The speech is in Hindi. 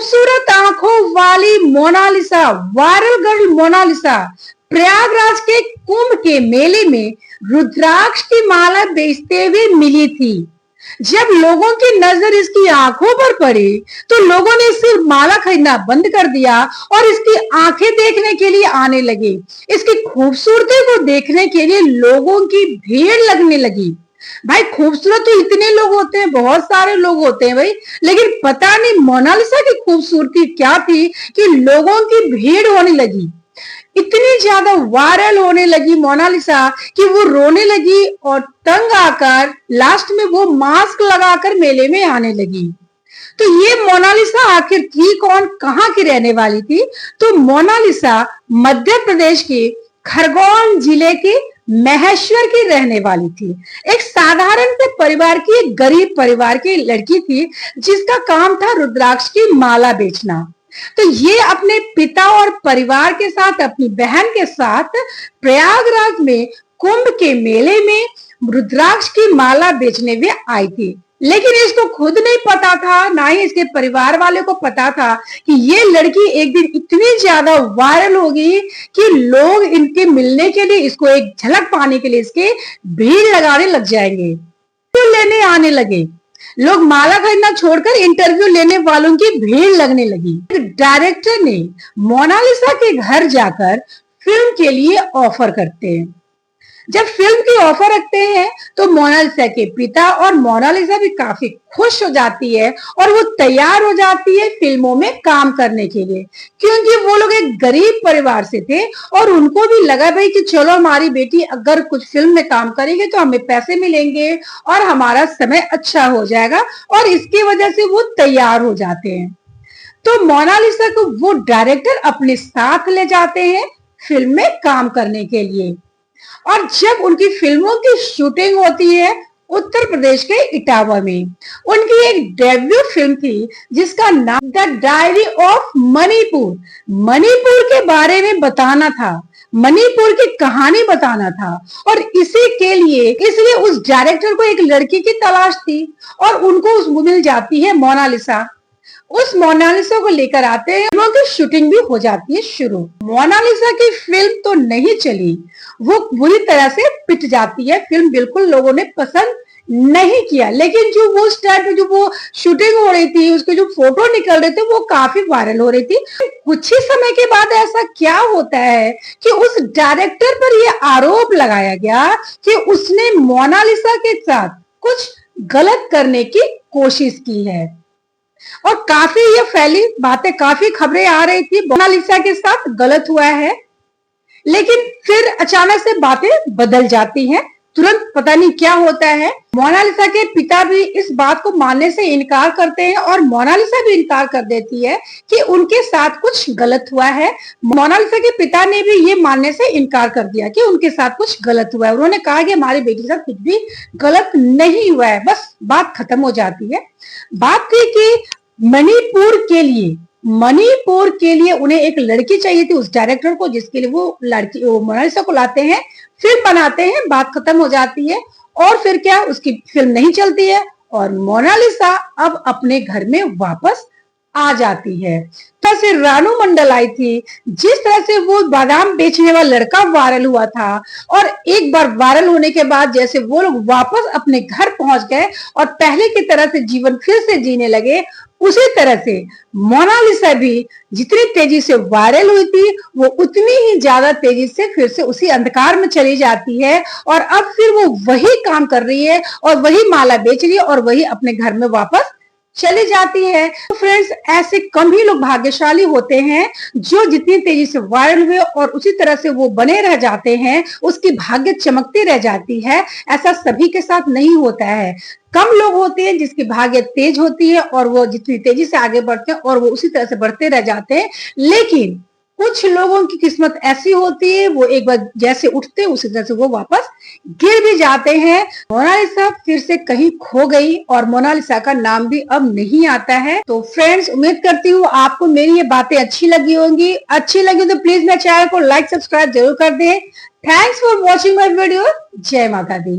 खूबसूरत आंखों वाली मोनालिसा, वायरल गर्ल मोनालिसा प्रयागराज के कुंभ के मेले में रुद्राक्ष की माला बेचते हुए मिली थी। जब लोगों की नजर इसकी आंखों पर पड़ी तो लोगों ने इसकी माला खरीदना बंद कर दिया और इसकी आंखें देखने के लिए आने लगे। इसकी खूबसूरती को देखने के लिए लोगों की भीड़ लगने लगी। भाई खूबसूरत तो इतने लोग होते हैं, बहुत सारे लोग होते हैं भाई, लेकिन पता नहीं मोनालिसा की खूबसूरती क्या थी कि लोगों की भीड़ होने लगी। इतनी ज्यादा वायरल होने लगी मोनालिसा कि वो रोने लगी और तंग आकर लास्ट में वो मास्क लगाकर मेले में आने लगी। तो ये मोनालिसा आखिर थी कौन, कहाँ की रहने वाली थी? तो मोनालिसा मध्य प्रदेश के खरगोन जिले के महेश्वर की रहने वाली थी। एक साधारण से परिवार की, एक गरीब परिवार की लड़की थी जिसका काम था रुद्राक्ष की माला बेचना। तो ये अपने पिता और परिवार के साथ, अपनी बहन के साथ प्रयागराज में कुंभ के मेले में रुद्राक्ष की माला बेचने में आई थी। लेकिन इसको खुद नहीं पता था, ना ही इसके परिवार वाले को पता था कि ये लड़की एक दिन इतनी ज्यादा वायरल होगी कि लोग इनके मिलने के लिए, इसको एक झलक पाने के लिए इसके भीड़ लगाने लग जाएंगे, लेने आने लगे। लोग माला खरीदना छोड़कर इंटरव्यू लेने वालों की भीड़ लगने लगी। डायरेक्टर ने मोनालिसा के घर जाकर फिल्म के लिए ऑफर करते हैं। जब फिल्म की ऑफर रखते हैं तो मोनालिसा के पिता और मोनालिसा भी काफी खुश हो जाती है और वो तैयार हो जाती है फिल्मों में काम करने के लिए, क्योंकि वो लोग एक गरीब परिवार से थे और उनको भी लगा भाई कि चलो हमारी बेटी अगर कुछ फिल्म में काम करेगी तो हमें पैसे मिलेंगे और हमारा समय अच्छा हो जाएगा, और इसकी वजह से वो तैयार हो जाते हैं। तो मोनालिसा को वो डायरेक्टर अपने साथ ले जाते हैं फिल्म में काम करने के लिए। और जब उनकी फिल्मों की शूटिंग होती है उत्तर प्रदेश के इटावा में, उनकी एक डेब्यू फिल्म थी जिसका नाम the diary of Manipur. Manipur के बारे में बताना था, मणिपुर की कहानी बताना था, और इसी के लिए इसलिए उस डायरेक्टर को एक लड़की की तलाश थी और उनको उस मिल जाती है मोनालिसा। उस मोनालिसा को लेकर आते हैं, फिल्मों की शूटिंग भी हो जाती है शुरू। मोनालिसा की फिल्म तो नहीं चली, वो बुरी तरह से पिट जाती है, फिल्म बिल्कुल लोगों ने पसंद नहीं किया। लेकिन जो वो स्टार्ट जो वो शूटिंग हो रही थी, उसके जो फोटो निकल रहे थे वो काफी वायरल हो रही थी। कुछ ही समय के बाद ऐसा क्या होता है कि उस डायरेक्टर पर यह आरोप लगाया गया कि उसने मोनालिसा के साथ कुछ गलत करने की कोशिश की है, और काफी ये फैली बातें, काफी खबरें आ रही थी मोनालिसा के साथ गलत हुआ है। लेकिन फिर अचानक से बातें बदल जाती हैं, तुरंत पता नहीं क्या होता है। मोनालिसा के पिता भी इस बात को मानने से इनकार करते हैं और मोनालिसा भी इनकार कर देती है कि उनके साथ कुछ गलत हुआ है। मोनालिसा के पिता ने भी ये मानने से इनकार कर दिया कि उनके साथ कुछ गलत हुआ है। उन्होंने कहा कि हमारी बेटी के साथ कुछ भी गलत नहीं हुआ है, बस बात खत्म हो जाती है। बात थी कि मणिपुर के लिए उन्हें एक लड़की चाहिए थी, उस डायरेक्टर को, जिसके लिए वो लड़की मोनालिसा को लाते हैं, फिल्म बनाते हैं, बात खत्म हो जाती है। और फिर क्या, उसकी फिल्म नहीं चलती है और मोनालिसा अब अपने घर में वापस आ जाती है। तो से रानू मंडल आई थी, जिस तरह से वो बादाम बेचने वाला लड़का वायरल हुआ था, और एक बार वायरल होने के बाद जैसे वो लोग वापस अपने घर पहुंच गए और पहले की तरह से जीवन फिर से जीने लगे, उसी तरह से मोनालिसा भी जितनी तेजी से वायरल हुई थी वो उतनी ही ज्यादा तेजी से फिर से उसी अंधकार में चली जाती है, और अब फिर वो वही काम कर रही है और वही माला बेच रही है और वही अपने घर में वापस चली जाती है। तो फ्रेंड्स, ऐसे कम ही लोग भाग्यशाली होते हैं जो जितनी तेजी से वायरल हुए और उसी तरह से वो बने रह जाते हैं, उसकी भाग्य चमकती रह जाती है। ऐसा सभी के साथ नहीं होता है, कम लोग होते हैं जिसकी भाग्य तेज होती है और वो जितनी तेजी से आगे बढ़ते हैं और वो उसी तरह से बढ़ते रह जाते हैं। लेकिन कुछ लोगों की किस्मत ऐसी होती है, वो एक बार जैसे उठते हैं उसी तरह से वो वापस गिर भी जाते हैं। मोनालिसा फिर से कहीं खो गई और मोनालिसा का नाम भी अब नहीं आता है। तो फ्रेंड्स, उम्मीद करती हूँ आपको मेरी ये बातें अच्छी लगी होंगी। अच्छी लगी तो प्लीज मेरे चैनल को लाइक सब्सक्राइब जरूर कर दें। Thanks for watching my video. जय माता दी।